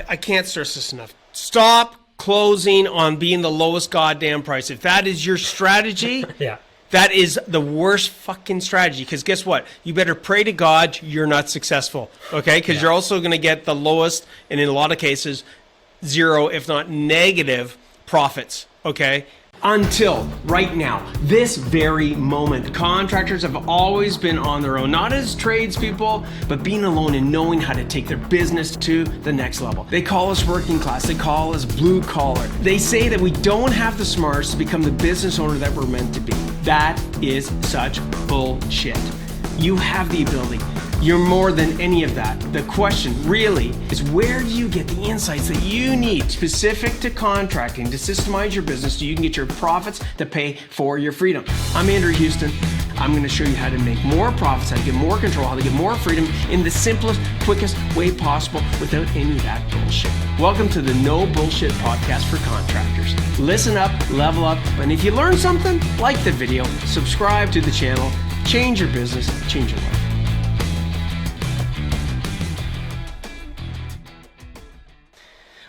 I can't stress this enough. Stop closing on being the lowest goddamn price. If that is your strategy, Yeah. that is the worst fucking strategy. Because guess what? You better pray to God you're not successful. Okay? Because you're also going to get the lowest, and in a lot of cases, zero, if not negative, profits. Okay? Until right now, this very moment, contractors have always been on their own, not as tradespeople, but being alone and knowing how to take their business to the next level. They call us working class, they call us blue collar. They say that we don't have the smarts to become the business owner that we're meant to be. That is such bullshit. You have the ability. You're more than any of that. The question really is, where do you get the insights that you need specific to contracting to systemize your business so you can get your profits to pay for your freedom? I'm Andrew Houston. I'm going to show you how to make more profits, how to get more control, how to get more freedom in the simplest, quickest way possible without any of that bullshit. Welcome to the No Bullshit Podcast for Contractors. Listen up, level up, and if you learn something, like the video, subscribe to the channel, change your business, change your life.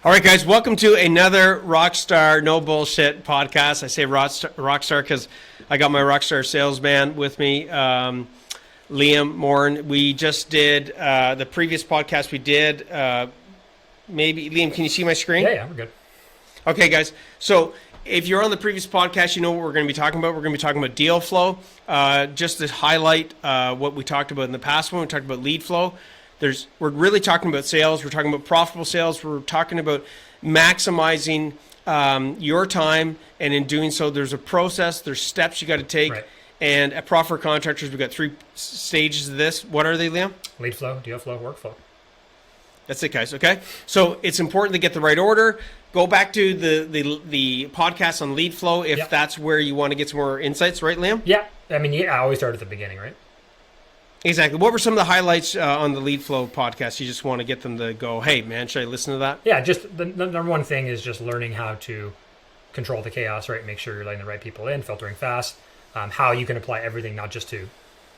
All right, guys, welcome to another Rockstar No Bullshit podcast. I say Rockstar because I got my Rockstar salesman with me, Liam Morin. We just did the previous podcast we did. Maybe, Liam, can you see my screen? Yeah, we're good. Okay, guys. So if you're on the previous podcast, you know what we're going to be talking about. We're going to be talking about deal flow. Just to highlight what we talked about in the past one, we talked about lead flow. We're really talking about sales. We're talking about profitable sales. We're talking about maximizing your time, and in doing so, there's a process. There's steps you got to take. Right. And at Profit Contractors, we've got 3 stages of this. What are they, Liam? Lead flow, deal flow, workflow. That's it, guys. Okay, so it's important to get the right order. Go back to the podcast on lead flow if that's where you want to get some more insights, right, Liam? Yeah, I mean, I always start at the beginning, right? Exactly. What were some of the highlights on the Lead Flow podcast? You just want to get them to go, hey, man, should I listen to that? Yeah, just the number one thing is just learning how to control the chaos, right? Make sure you're letting the right people in, filtering fast, how you can apply everything, not just to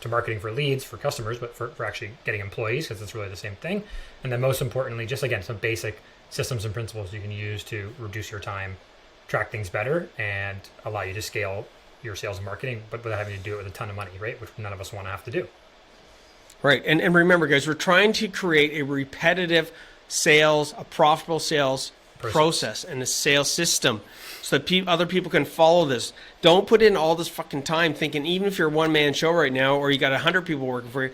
marketing for leads, for customers, but for actually getting employees, because it's really the same thing. And then most importantly, just again, some basic systems and principles you can use to reduce your time, track things better, and allow you to scale your sales and marketing, but without having to do it with a ton of money, right? Which none of us want to have to do. Right. And remember, guys, we're trying to create a repetitive sales, a profitable sales process and a sales system so that other people can follow this. Don't put in all this fucking time thinking, even if you're a one-man show right now or you got 100 people working for you,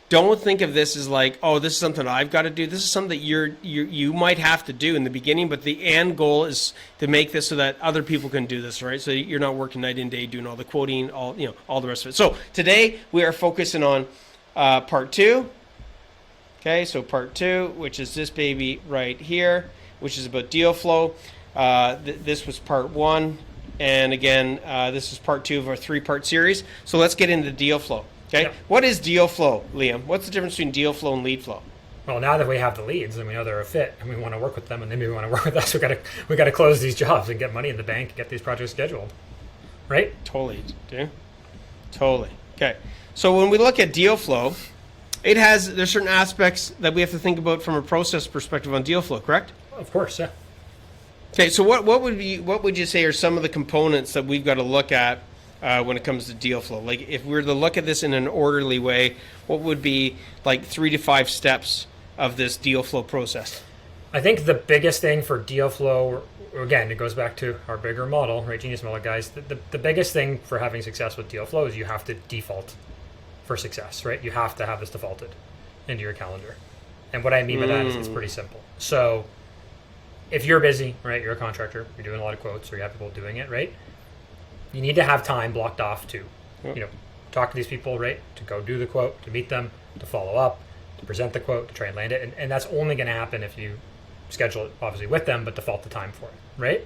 don't think of this as like, oh, this is something I've got to do. This is something that you might have to do in the beginning, but the end goal is to make this so that other people can do this, right? So you're not working night and day doing all the quoting, all the rest of it. So today we are focusing on part 2. Okay, so part 2, which is this baby right here, which is about deal flow. This was part 1, and again, this is part 2 of our 3-part series. So let's get into deal flow. Okay, Yep. What is deal flow, Liam? What's the difference between deal flow and lead flow? Well, now that we have the leads and we know they're a fit and we want to work with them and they maybe want to work with us, we got to close these jobs and get money in the bank and get these projects scheduled, right? Totally, dude. Totally. Okay, so when we look at deal flow, there's certain aspects that we have to think about from a process perspective on deal flow, correct? Of course, yeah. Okay, so what would you say are some of the components that we've got to look at when it comes to deal flow? Like if we were to look at this in an orderly way, what would be like 3 to 5 steps of this deal flow process? I think the biggest thing for deal flow, again, it goes back to our bigger model, right? Genius model, guys. The biggest thing for having success with deal flow is you have to default for success, right? You have to have this defaulted into your calendar. And what I mean by that is it's pretty simple. So if you're busy, right, you're a contractor, you're doing a lot of quotes, or you have people doing it, right? You need to have time blocked off to, talk to these people, right? To go do the quote, to meet them, to follow up, to present the quote, to try and land it. And that's only going to happen if you schedule it, obviously, with them, but default the time for it, right?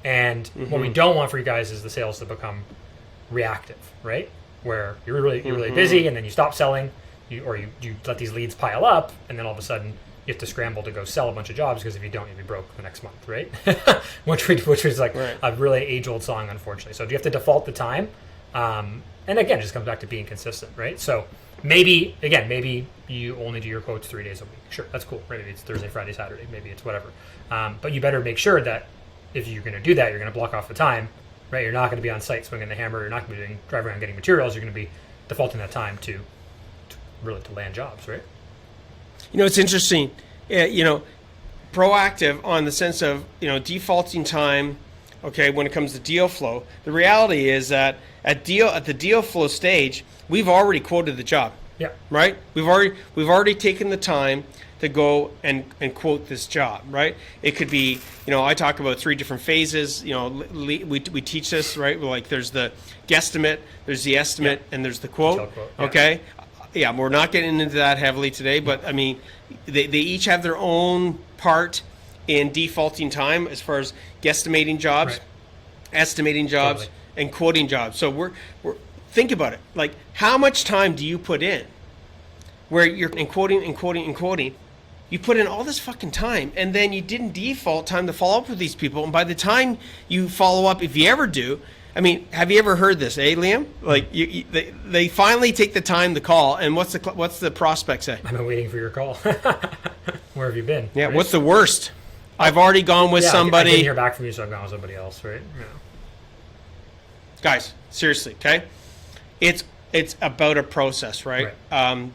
And what we don't want for you guys is the sales to become reactive, right? Where you're really busy and then you stop selling, you let these leads pile up, and then all of a sudden you have to scramble to go sell a bunch of jobs, because if you don't, you'll be broke the next month, right? which is like a really age-old song, unfortunately. So you have to default the time And again, it just comes back to being consistent, right? So maybe you only do your quotes 3 days a week. Sure, that's cool. Right? Maybe it's Thursday, Friday, Saturday. Maybe it's whatever. But you better make sure that if you're going to do that, you're going to block off the time, right? You're not going to be on site swinging the hammer. You're not going to be driving around getting materials. You're going to be defaulting that time to land jobs, right? It's interesting. Proactive on the sense of defaulting time. Okay, when it comes to deal flow, the reality is that at the deal flow stage, we've already quoted the job. Yeah. Right. We've already taken the time to go and quote this job. Right. It could be I talk about 3 different phases. We teach this, right. Like there's the guesstimate, there's the estimate, and there's the quote. Yeah. Okay. Yeah, we're not getting into that heavily today, but I mean, they each have their own part in defaulting time as far as guesstimating jobs, right. estimating jobs, Totally. and quoting jobs. So we're think about it. Like, how much time do you put in where you're quoting? You put in all this fucking time, and then you didn't default time to follow up with these people. And by the time you follow up, if you ever do, I mean, have you ever heard this, Liam? Like, they finally take the time to call, and what's the prospect say? I've been waiting for your call. Where have you been? Yeah, right? what's the worst? I've already gone with I somebody. didn't hear back from you, so I've gone with somebody else, right? Yeah. Guys, seriously, okay? It's about a process, right?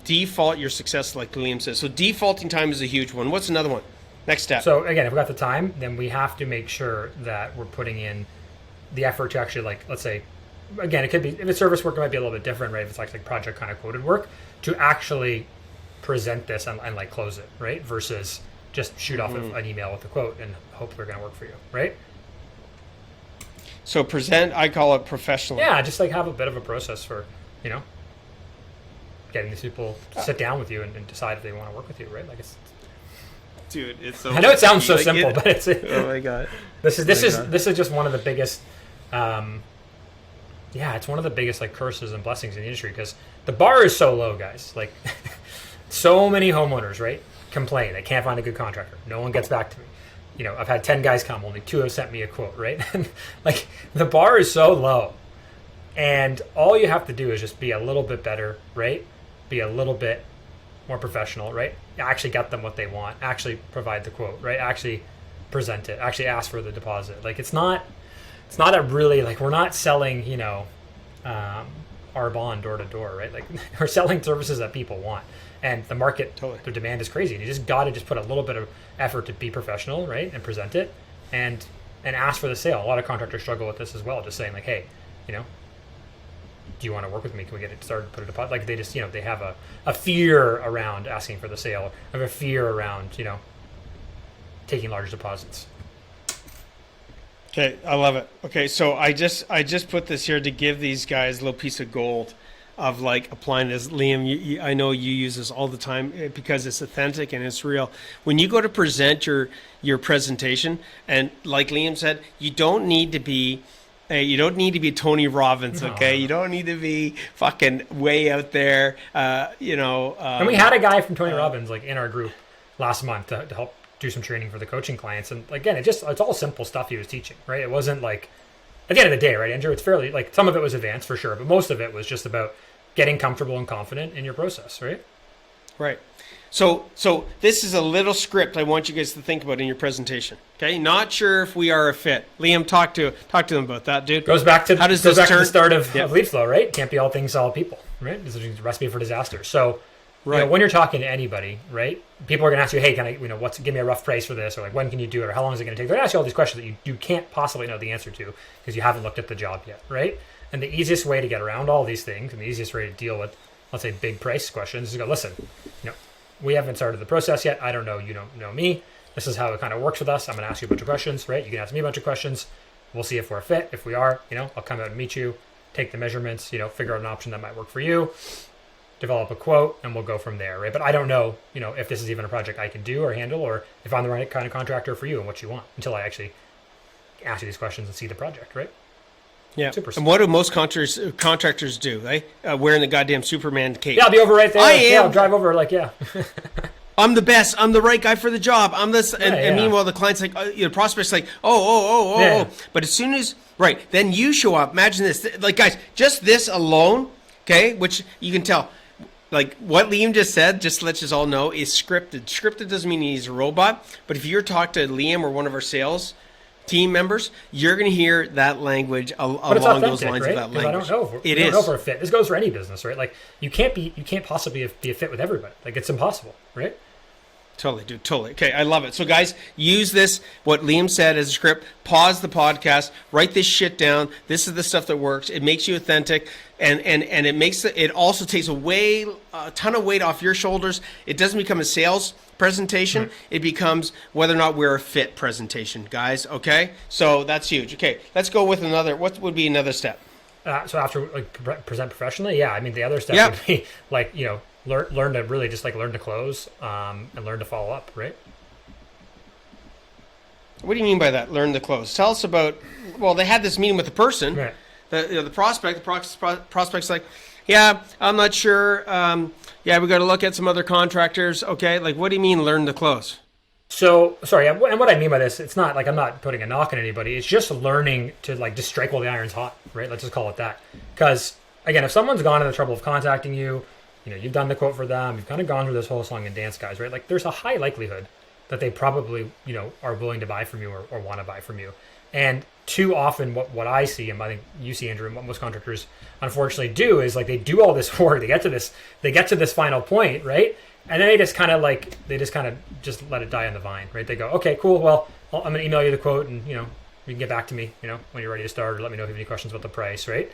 Default your success, like Liam says. So defaulting time is a huge one. What's another one? Next step. So again, if we got the time, then we have to make sure that we're putting in the effort to actually, like, let's say, again, it could be, if it's service work, it might be a little bit different, right? If it's like project kind of quoted work, to actually present this and like close it, right? Versus just shoot off an email with a quote and hope they're going to work for you, right? So present, I call it professional. Yeah, just like have a bit of a process for, getting these people to sit down with you and decide if they want to work with you, right? Like Dude, it's so. I know it sounds so like simple, but it's. Oh my god. This is just one of the biggest. It's one of the biggest like curses and blessings in the industry because the bar is so low, guys. Like, so many homeowners, right, complain they can't find a good contractor. No one gets back to me. I've had 10 guys come, only 2 have sent me a quote, right? And like the bar is so low, and all you have to do is just be a little bit better, right? Be a little bit more professional, right? Actually get them what they want. Actually provide the quote, right? Actually present it. Actually ask for the deposit. Like it's not a really like we're not selling, our bond door to door, right? Like we're selling services that people want, and the market, the demand is crazy. And you just got to just put a little bit of effort to be professional, right, and present it, and ask for the sale. A lot of contractors struggle with this as well. Just saying like, hey, do you want to work with me? Can we get it started? Put a deposit. Like they just, they have a fear around asking for the sale. Have a fear around, taking large deposits. Okay, I love it. Okay, so I just put this here to give these guys a little piece of gold of like applying this. Liam, I know you use this all the time because it's authentic and it's real. When you go to present your presentation, and like Liam said, you don't need to be Tony Robbins, okay? No. You don't need to be fucking way out there, and we had a guy from Tony Robbins like in our group last month to help do some training for the coaching clients. And again, it's all simple stuff he was teaching, right? It wasn't like, at the end of the day, right, Andrew, it's fairly, like some of it was advanced for sure, but most of it was just about getting comfortable and confident in your process, right? Right. So this is a little script I want you guys to think about in your presentation. Okay, not sure if we are a fit. Liam, talk to them about that, dude. Goes back to to the start of lead flow, right? Can't be all things to all people, right? This is a recipe for disaster. So, when you're talking to anybody, right? People are going to ask you, hey, can I, give me a rough price for this, or like when can you do it, or how long is it going to take? They're going to ask you all these questions that you can't possibly know the answer to because you haven't looked at the job yet, right? And the easiest way to get around all these things and the easiest way to deal with, let's say, big price questions is to go, listen, we haven't started the process yet. I don't know. You don't know me. This is how it kind of works with us. I'm going to ask you a bunch of questions, right? You can ask me a bunch of questions. We'll see if we're a fit. If we are, I'll come out and meet you, take the measurements, figure out an option that might work for you, develop a quote, and we'll go from there, right? But I don't know, if this is even a project I can do or handle, or if I'm the right kind of contractor for you and what you want until I actually ask you these questions and see the project, right? Yeah. Super. And what do most contractors do? Wearing the goddamn Superman cape. Yeah, I'll be over right there. I am. Yeah, I'll drive over. Like, yeah. I'm the best. I'm the right guy for the job. I'm this. And yeah. meanwhile, the client's like, the prospect's like, Yeah. oh. But as soon as, right, then you show up. Imagine this. Like, guys, just this alone, okay, which you can tell, like what Liam just said, just to let you all know, is scripted. Scripted doesn't mean he's a robot. But if you're talking to Liam or one of our sales team members, you're going to hear that language along those lines, right? of that language. I don't know. It is. is. Don't know for a fit. This goes for any business, right? Like you can't possibly be a fit with everybody. Like it's impossible, right? Totally, dude. Totally. Okay, I love it. So, guys, use this, what Liam said as a script. Pause the podcast. Write this shit down. This is the stuff that works. It makes you authentic, and it makes it also takes a ton of weight off your shoulders. It doesn't become a sales presentation. Mm-hmm. It becomes whether or not we're a fit presentation, guys. Okay, so that's huge. Okay, let's go with another. What would be another step? So after present professionally, yeah. I mean, the other step would be like learn to really just like learn to close and learn to follow up, right? What do you mean by that? Learn to close. Tell us about. Well, they had this meeting with the person, right. The prospect. The prospect's like, yeah, I'm not sure. Yeah, we got to look at some other contractors. Okay, like what do you mean learn to close? So sorry, and what I mean by this, it's not like I'm not putting a knock on anybody. It's just learning to like just strike while the iron's hot, right? Let's just call it that. Because again, if someone's gone to the trouble of contacting you, you've done the quote for them, you've kind of gone through this whole song and dance, guys, right? Like there's a high likelihood that they probably, are willing to buy from you or want to buy from you. And too often what I see, and I think you see, Andrew, and what most contractors unfortunately do is like they do all this work, they get to this final point, right? And then they just kind of just let it die on the vine, right? They go, okay, cool. Well, I'm going to email you the quote and, you can get back to me, when you're ready to start, or let me know if you have any questions about the price, right?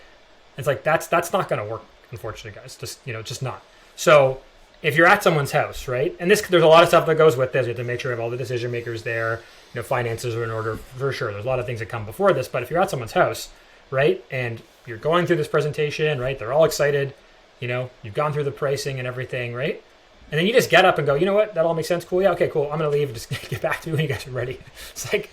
It's like, that's not going to work, unfortunately, guys. Just not. So if you're at someone's house, right? And there's a lot of stuff that goes with this. You have to make sure you have all the decision makers there. Finances are in order for sure. There's a lot of things that come before this, but if you're at someone's house, right? And you're going through this presentation, right? They're all excited. You've gone through the pricing and everything, right? And then you just get up and go, you know what? That all makes sense. Cool. Yeah. Okay, cool. I'm going to leave and just get back to me when you guys are ready. It's like,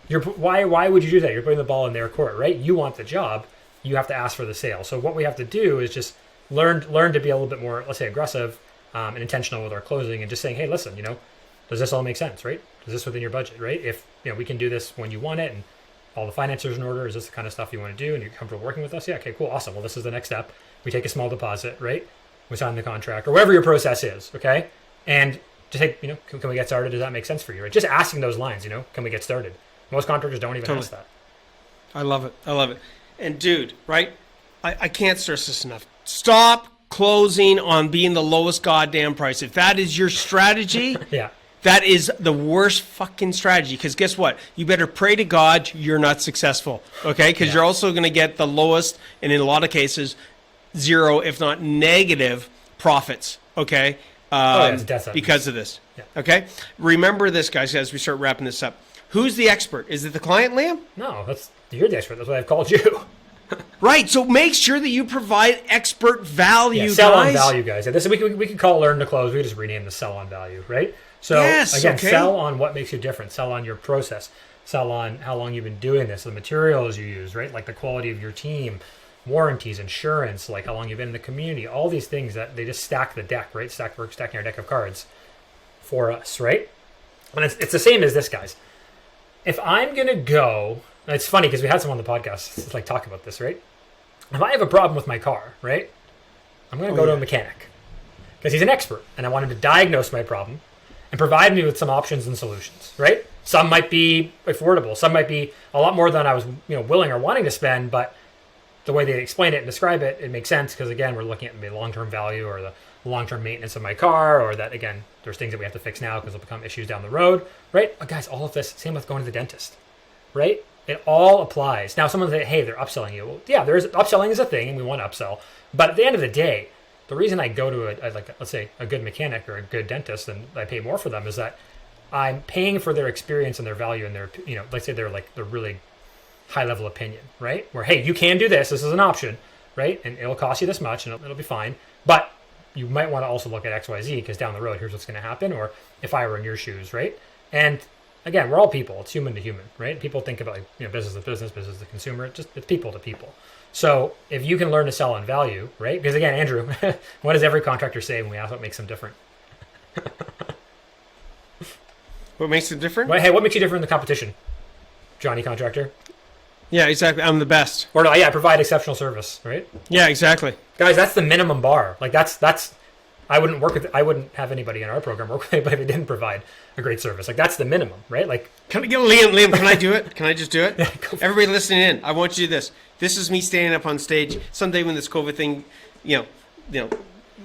why would you do that? You're putting the ball in their court, right? You want the job. You have to ask for the sale. So what we have to do is just learn to be a little bit more, let's say, aggressive and intentional with our closing and just saying, hey, listen, does this all make sense, right? Is this within your budget, right? If, we can do this when you want it and all the financiers in order, is this the kind of stuff you want to do and you're comfortable working with us? Yeah. Okay, cool. Awesome. Well, this is the next step. We take a small deposit, right? We sign the contract or whatever your process is, okay? And just say, can we get started? Does that make sense for you, right? Just asking those lines, can we get started? Most contractors don't even ask that. I love it. And dude, right? I can't stress this enough. Stop closing on being the lowest goddamn price. If that is your strategy, yeah. That is the worst fucking strategy. Because guess what? You better pray to God you're not successful, okay? Because you're also going to get the lowest, and in a lot of cases, zero, if not negative, profits, okay? Because of this, okay? Remember this, guys, as we start wrapping this up. Who's the expert? Is it the client, Liam? No, you're the expert. That's why I've called you. Right, so make sure that you provide expert value, sell guys. On value, guys. This we could call learn to close. We could just rename the sell on value, right? So again, sell on what makes you different. Sell on your process. Sell on how long you've been doing this, the materials you use, right? Like the quality of your team, warranties, insurance, like how long you've been in the community, all these things that they just stack the deck, right? We're stacking our deck of cards for us, right? And it's the same as this, guys. If I'm going to go, and it's funny because we had someone on the podcast like talk about this, right? If I have a problem with my car, right? I'm going to go to a mechanic because he's an expert and I want him to diagnose my problem and provide me with some options and solutions, right? Some might be affordable. Some might be a lot more than I was, willing or wanting to spend, but the way they explain it and describe it, it makes sense because, again, we're looking at the long-term value or the long-term maintenance of my car, or that, again, there's things that we have to fix now because they'll become issues down the road, right? But guys, all of this, same with going to the dentist, right? It all applies. Now, someone say, hey, they're upselling you. Well, yeah, upselling is a thing, and we want to upsell. But at the end of the day, the reason I go to let's say a good mechanic or a good dentist and I pay more for them is that I'm paying for their experience and their value and their, let's say they're like the really high level opinion, right? Where, hey, you can do this. This is an option, right? And it'll cost you this much and it'll be fine. But you might want to also look at XYZ because down the road, here's what's going to happen. Or if I were in your shoes, right? And again, we're all people. It's human to human, right? People think about business to business, business to consumer. It's people to people. So if you can learn to sell on value, right? Because again, Andrew, what does every contractor say when we ask what makes them different? What makes it different? Hey, what makes you different in the competition, Johnny Contractor? Yeah, exactly. I'm the best. Or no, yeah, provide exceptional service, right? Yeah, exactly. Guys, that's the minimum bar. Like that's. I wouldn't have anybody in our program work with anybody if they didn't provide a great service. Like that's the minimum, right? Like, can I get Liam? Can I do it? Can I just do it? Everybody listening in, I want you to do this. This is me standing up on stage someday when this COVID thing,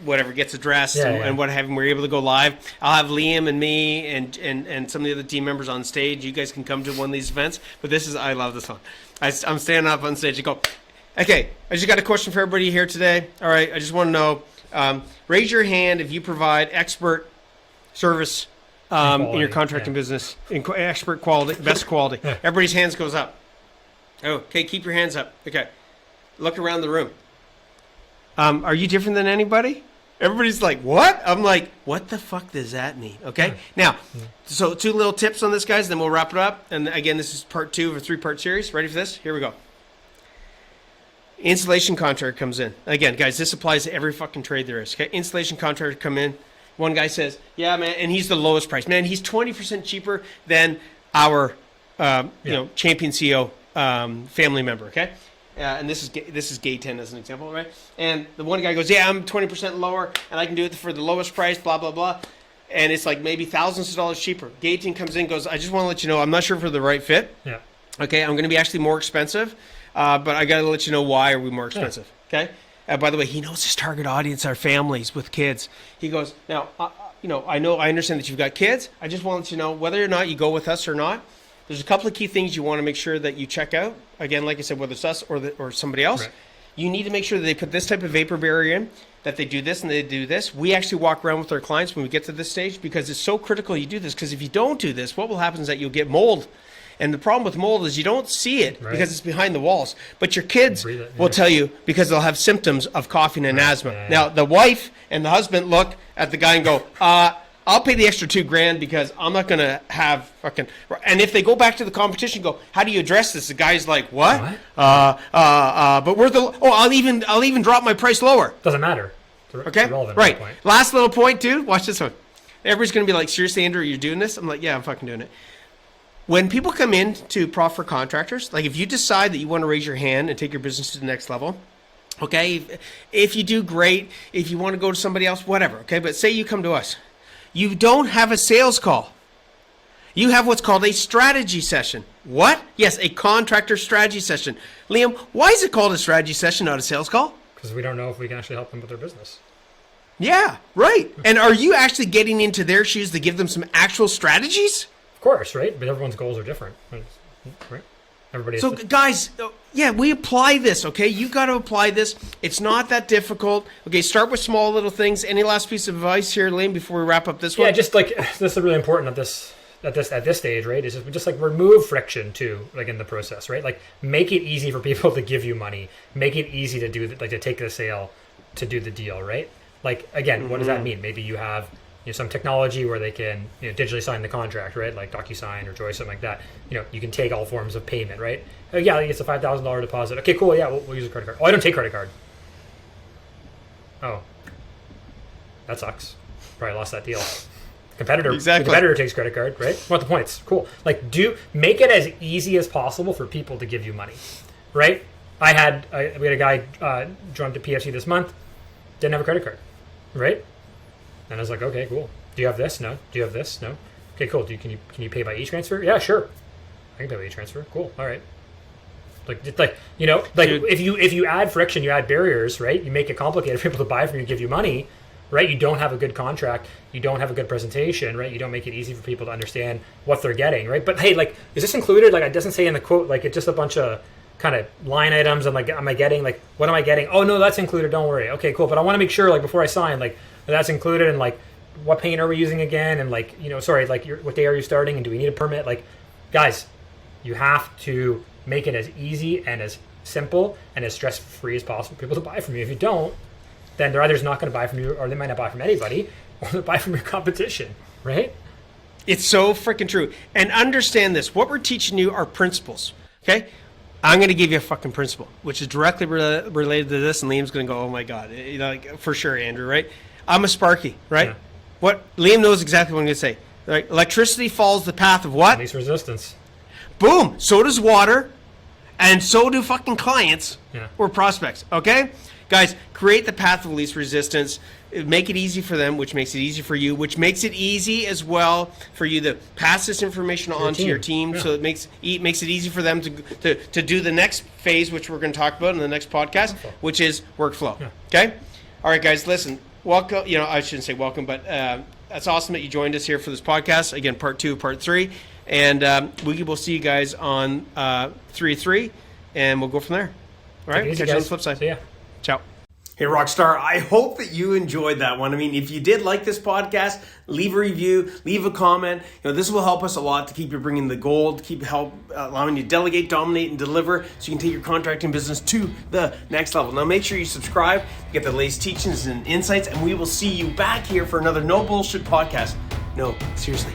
whatever gets addressed and what have you, we're able to go live. I'll have Liam and me and some of the other team members on stage. You guys can come to one of these events. But I love this one. I'm standing up on stage and go, okay, I just got a question for everybody here today. All right, I just want to know. Raise your hand if you provide expert service in your contracting business, expert quality, best quality. Everybody's hands goes up. Oh, okay, keep your hands up. Okay, look around the room. Are you different than anybody? Everybody's like, what? I'm like, what the fuck does that mean? Okay, now, so 2 little tips on this, guys, then we'll wrap it up. And again, this is part 2 of a 3-part series. Ready for this? Here we go. Installation contractor comes in. Again, guys, this applies to every fucking trade there is. Okay, installation contractor come in. One guy says, "Yeah, man," and he's the lowest price. Man, he's 20% cheaper than our, champion CEO family member. Okay, and this is Gay 10 as an example, right? And the one guy goes, "Yeah, I'm 20% lower, and I can do it for the lowest price." Blah blah blah. And it's like maybe thousands of dollars cheaper. Gay 10 comes in, goes, "I just want to let you know, I'm not sure if we're the right fit. Yeah. Okay, I'm going to be actually more expensive." But I got to let you know why are we more expensive, okay? By the way, he knows his target audience are families with kids. He goes, now, I understand that you've got kids. I just want to let you know whether or not you go with us or not. There's a couple of key things you want to make sure that you check out. Again, like I said, whether it's us or somebody else. Right. You need to make sure that they put this type of vapor barrier in, that they do this and they do this. We actually walk around with our clients when we get to this stage because it's so critical you do this. Because if you don't do this, what will happen is that you'll get mold. And the problem with mold is you don't see it because it's behind the walls. But your kids will tell you because they'll have symptoms of coughing and asthma. Yeah. Now, the wife and the husband look at the guy and go, I'll pay the extra $2,000 because I'm not going to have fucking... And if they go back to the competition, go, how do you address this? The guy's like, what? But we're the... Oh, I'll even drop my price lower. Doesn't matter. Okay? Right. Last little point, too. Watch this one. Everybody's going to be like, seriously, Andrew, you're doing this? I'm like, yeah, I'm fucking doing it. When people come in to Prof for Contractors, like if you decide that you want to raise your hand and take your business to the next level, okay, if you do great, if you want to go to somebody else, whatever, okay, but say you come to us. You don't have a sales call. You have what's called a strategy session. What? Yes, a contractor strategy session. Liam, why is it called a strategy session, not a sales call? Because we don't know if we can actually help them with their business. Yeah, right. And are you actually getting into their shoes to give them some actual strategies? Of course, right? But everyone's goals are different, right? Everybody. So, guys, yeah, we apply this, okay? You got to apply this. It's not that difficult. Okay, start with small little things. Any last piece of advice here, Liam, before we wrap up this one? Yeah, just like this is really important at this stage, right? Is just like remove friction too, like in the process, right? Like make it easy for people to give you money. Make it easy to do to take the sale, to do the deal, right? Like again, what does that mean? Maybe you have some technology where they can digitally sign the contract, right? Like DocuSign or Joy, something like that. You can take all forms of payment, right? Oh, yeah, it's a $5,000 deposit. Okay, cool. Yeah, we'll use a credit card. Oh, I don't take credit card. Oh, that sucks. Probably lost that deal. Competitor takes credit card, right? Want the points? Cool. Like, make it as easy as possible for people to give you money, right? We had a guy join to PFC this month, didn't have a credit card, right? And I was like, okay, cool. Do you have this? No. Do you have this? No. Okay, cool. Can you pay by e-transfer? Yeah, sure. I can pay by e-transfer. Cool. All right. If you add friction, you add barriers, right? You make it complicated for people to buy from you, give you money, right? You don't have a good contract. You don't have a good presentation, right? You don't make it easy for people to understand what they're getting, right? But hey, like, is this included? Like, it doesn't say in the quote, like, it's just a bunch of kind of line items. I'm like, am I getting, like, what am I getting? Oh, no, that's included. Don't worry. Okay, cool. But I want to make sure, like, before I sign, like, that's included, and like what paint are we using again, and like what day are you starting, and do we need a permit? Like, guys, you have to make it as easy and as simple and as stress free as possible for people to buy from you. If you don't, then they're either not going to buy from you, or they might not buy from anybody, or they buy from your competition, right? It's so freaking true. And understand this: what we're teaching you are principles. Okay, I'm going to give you a fucking principle, which is directly related to this, and Liam's going to go, "Oh my god," like, for sure, Andrew, right? I'm a Sparky, right? Yeah. What Liam knows exactly what I'm going to say. Right? Electricity follows the path of what? Least resistance. Boom. So does water, and so do fucking clients or prospects. Okay, guys, create the path of least resistance. Make it easy for them, which makes it easy for you, which makes it easy as well for you to pass this information on to your team. Yeah. So it makes it easy for them to do the next phase, which we're going to talk about in the next podcast, which is workflow. Yeah. Okay. All right, guys, listen. Welcome. You know, I shouldn't say welcome, but that's awesome that you joined us here for this podcast. Again, part 2, part 3. And we will see you guys on 3-3, and we'll go from there. All right, catch you on the flip side. See ya. Ciao. Hey, Rockstar, I hope that you enjoyed that one. I mean, if you did like this podcast, leave a review, leave a comment. You know, this will help us a lot to keep you bringing the gold, allowing you to delegate, dominate, and deliver so you can take your contracting business to the next level. Now, make sure you subscribe, get the latest teachings and insights, and we will see you back here for another No Bullshit podcast. No, seriously.